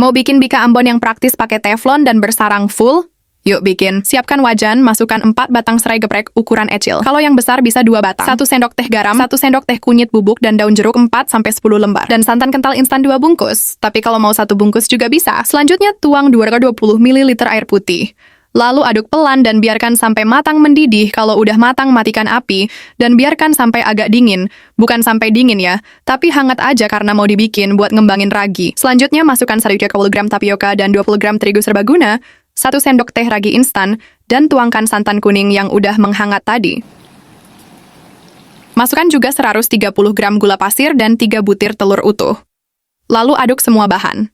Mau bikin bika Ambon yang praktis pakai teflon dan bersarang full? Yuk bikin. Siapkan wajan, masukkan 4 batang serai geprek ukuran ecil. Kalau yang besar bisa 2 batang. 1 sendok teh garam, 1 sendok teh kunyit bubuk dan daun jeruk 4-10 lembar. Dan santan kental instan 2 bungkus. Tapi kalau mau 1 bungkus juga bisa. Selanjutnya tuang 220 ml air putih. Lalu aduk pelan dan biarkan sampai matang mendidih. Kalau udah matang, matikan api. Dan biarkan sampai agak dingin. Bukan sampai dingin ya, tapi hangat aja karena mau dibikin buat ngembangin ragi. Selanjutnya masukkan 1 gram tapioka dan 20 gram terigu serbaguna, 1 sendok teh ragi instan, dan tuangkan santan kuning yang udah menghangat tadi. Masukkan juga 130 gram gula pasir dan 3 butir telur utuh. Lalu aduk semua bahan.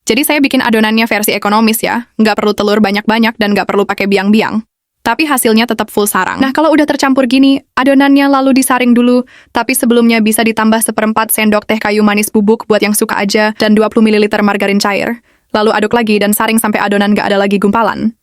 Jadi saya bikin adonannya versi ekonomis ya, nggak perlu telur banyak-banyak dan nggak perlu pakai biang-biang. Tapi hasilnya tetap full sarang. Nah kalau udah tercampur gini, adonannya lalu disaring dulu, tapi sebelumnya bisa ditambah 1/4 sendok teh kayu manis bubuk buat yang suka aja, dan 20 ml margarin cair. Lalu aduk lagi dan saring sampai adonan nggak ada lagi gumpalan.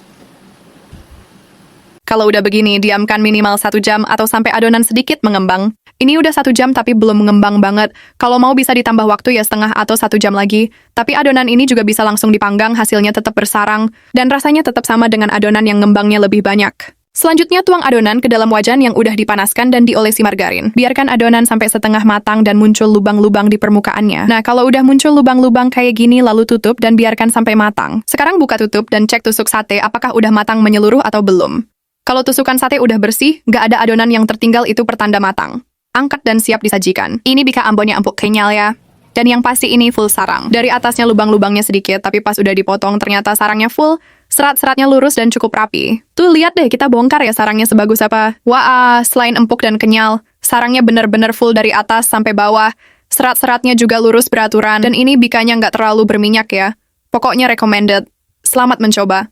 Kalau udah begini, diamkan minimal 1 jam atau sampai adonan sedikit mengembang. Ini udah 1 jam tapi belum mengembang banget. Kalau mau bisa ditambah waktu ya setengah atau 1 jam lagi. Tapi adonan ini juga bisa langsung dipanggang, hasilnya tetap bersarang. Dan rasanya tetap sama dengan adonan yang ngembangnya lebih banyak. Selanjutnya tuang adonan ke dalam wajan yang udah dipanaskan dan diolesi margarin. Biarkan adonan sampai setengah matang dan muncul lubang-lubang di permukaannya. Nah kalau udah muncul lubang-lubang kayak gini lalu tutup dan biarkan sampai matang. Sekarang buka tutup dan cek tusuk sate apakah udah matang menyeluruh atau belum. Kalau tusukan sate udah bersih, nggak ada adonan yang tertinggal itu pertanda matang. Angkat dan siap disajikan. Ini bika Ambonnya empuk kenyal ya. Dan yang pasti ini full sarang. Dari atasnya lubang-lubangnya sedikit, tapi pas udah dipotong ternyata sarangnya full, serat-seratnya lurus dan cukup rapi. Tuh lihat deh, kita bongkar ya sarangnya sebagus apa. Wah, selain empuk dan kenyal, sarangnya bener-bener full dari atas sampai bawah. Serat-seratnya juga lurus beraturan, dan ini bikanya nggak terlalu berminyak ya. Pokoknya recommended. Selamat mencoba.